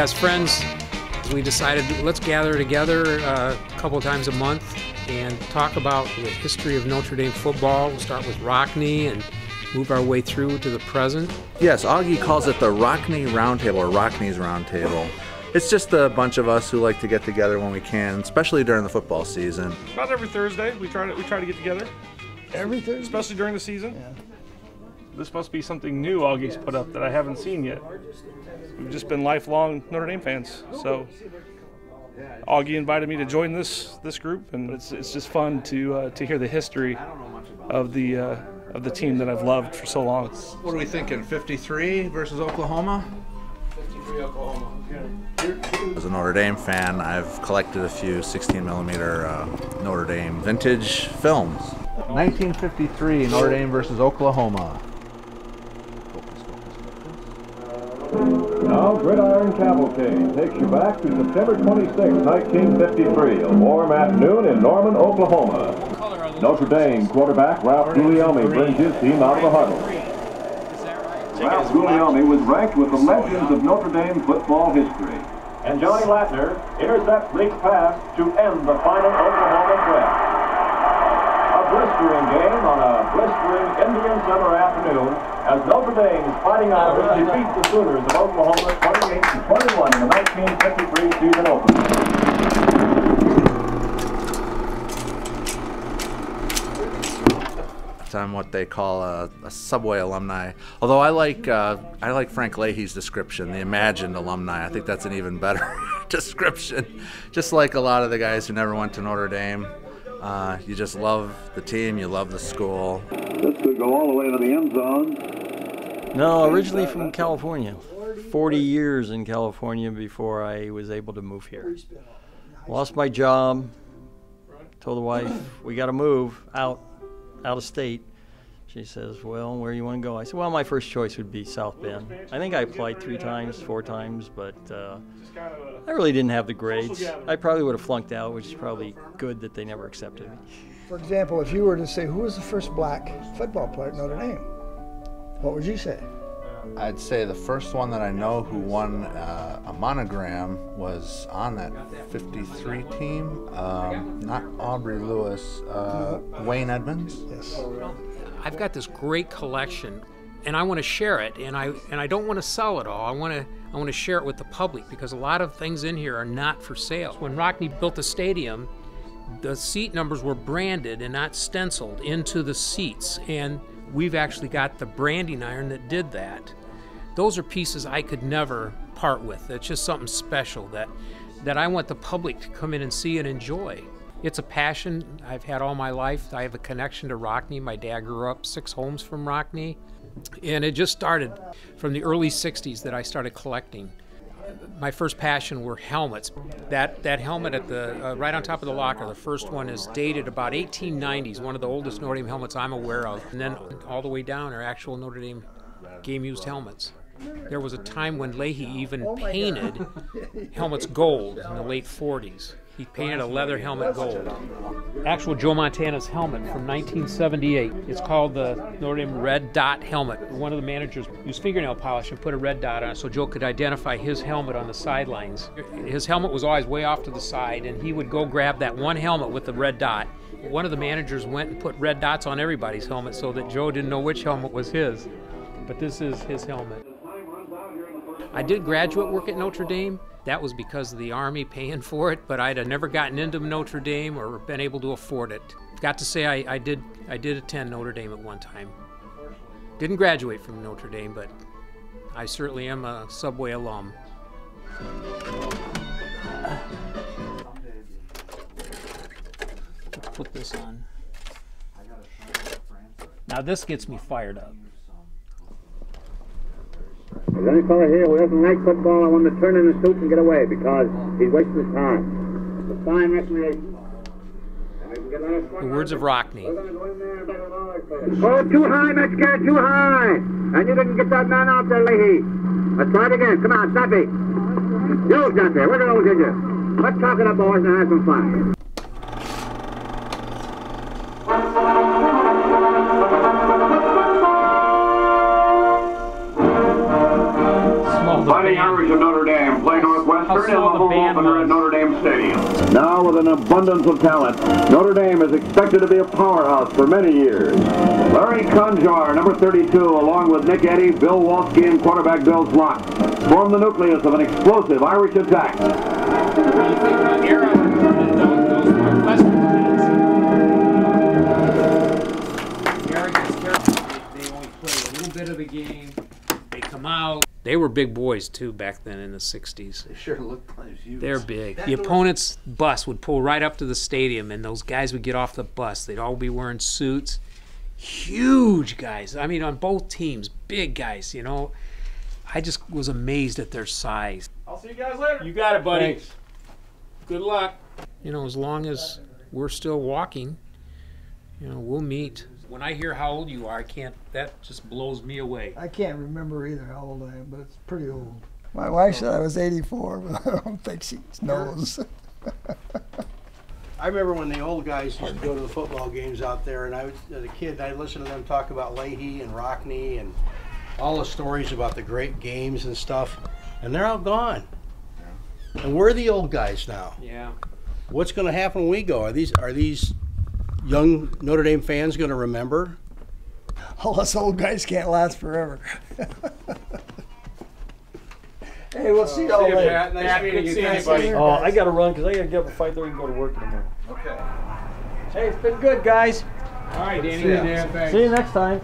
As friends, we decided let's gather together a couple of times a month and talk about the history of Notre Dame football. We'll start with Rockne and move our way through to the present. Yes, Augie calls it the Rockne Roundtable, or Rockne's Roundtable. It's just a bunch of us who like to get together when we can, especially during the football season. About every Thursday, we try to get together. Every Thursday? Especially during the season. Yeah. This must be something new Augie's put up that I haven't seen yet. We've just been lifelong Notre Dame fans, so Augie invited me to join this group, and it's just fun to hear the history of the team that I've loved for so long. What are we thinking? 53 versus Oklahoma? 53 Oklahoma. As a Notre Dame fan, I've collected a few 16mm Notre Dame vintage films. 1953, Notre Dame versus Oklahoma. Now, Gridiron Cavalcade takes you back to September 26, 1953, a warm afternoon in Norman, Oklahoma. Notre Dame quarterback Ralph Guglielmi brings his team out of the huddle. Ralph Guglielmi was ranked with the legends of Notre Dame football history. And Johnny Latner intercepts Leak's pass to end the final Oklahoma threat. A blistering game on a blistering Indian summer afternoon as Notre Dame's Fighting Irish defeat the Sooners of Oklahoma 28-21 in the 1953 season opener. I'm what they call a Subway alumni. Although I like Frank Leahy's description, the imagined alumni. I think that's an even better description. Just like a lot of the guys who never went to Notre Dame, you just love the team, you love the school. This could go all the way to the end zone. No, originally from California. 40 years in California before I was able to move here. Lost my job, told the wife, we got to move out of state. She says, well, where do you want to go? I said, well, my first choice would be South Bend. I think I applied 3 times, 4 times, but I really didn't have the grades. I probably would have flunked out, which is probably good that they never accepted me. For example, if you were to say, who was the first black football player at Notre Dame? What would you say? I'd say the first one that I know who won a monogram was on that 53 team. Not Aubrey Lewis, Wayne Edmonds. Yes. I've got this great collection, and I want to share it, and I don't want to sell it all. I want to share it with the public because a lot of things in here are not for sale. When Rockne built the stadium, the seat numbers were branded and not stenciled into the seats, and we've actually got the branding iron that did that. Those are pieces I could never part with. It's just something special that I want the public to come in and see and enjoy. It's a passion I've had all my life. I have a connection to Rockne. My dad grew up 6 homes from Rockne. And it just started from the early 60s that I started collecting. My first passion were helmets. That helmet at the right on top of the locker, the first one, is dated about 1890s, one of the oldest Notre Dame helmets I'm aware of. And then all the way down are actual Notre Dame game-used helmets. There was a time when Leahy even painted helmets gold in the late 40s. He painted a leather helmet gold. Actual Joe Montana's helmet from 1978. It's called the Notre Dame Red Dot helmet. One of the managers used fingernail polish and put a red dot on it so Joe could identify his helmet on the sidelines. His helmet was always way off to the side, and he would go grab that one helmet with the red dot. One of the managers went and put red dots on everybody's helmet so that Joe didn't know which helmet was his. But this is his helmet. I did graduate work at Notre Dame. That was because of the Army paying for it, but I'd have never gotten into Notre Dame or been able to afford it. Got to say I did attend Notre Dame at one time. Didn't graduate from Notre Dame, but I certainly am a Subway alum. Let's put this on. Now this gets me fired up. There's any fellow here who doesn't like football, I want him to turn in his suit and get away because he's wasting his time. It's a fine recreation. The words of Rockne. Oh, too high, Metzger, too high! And you didn't get that man out there, Leahy. Let's try it again. Come on, Snappy. You, Snappy, where the hell did you? Let's talk it up, boys, and have some fun. Fighting Irish of Notre Notre Dame play Northwestern in the saw the home band opener was. at Notre Dame Stadium. Now with an abundance of talent, Notre Dame is expected to be a powerhouse for many years. Larry Conjar, number 32, along with Nick Eddy, Bill Walski, and quarterback Bill Slot, form the nucleus of an explosive Irish attack. They only play a little bit of the game. They come out. They were big boys too back then in the 60s. They sure looked like huge. They're big. The opponent's bus would pull right up to the stadium, and those guys would get off the bus. They'd all be wearing suits. Huge guys. I mean, on both teams, big guys, you know. I just was amazed at their size. I'll see you guys later. You got it, buddy. Thanks. Good luck. You know, as long as we're still walking, you know, we'll meet. When I hear how old you are, that just blows me away. I can't remember either how old I am, but it's pretty old. My wife said I was 84, but I don't think she knows. I remember when the old guys used to go to the football games out there, and as a kid, I listened to them talk about Leahy and Rockne and all the stories about the great games and stuff, and they're all gone. And we're the old guys now. Yeah. What's going to happen when we go? Are these young Notre Dame fans going to remember? All us old guys can't last forever. Hey, we'll see y'all later. Nice meeting you. Thanks, buddy. Oh, I got to run because I got to get up at 5:30 and go to work in the morning. Okay. Hey, it's been good, guys. All right, Danny. See you next time.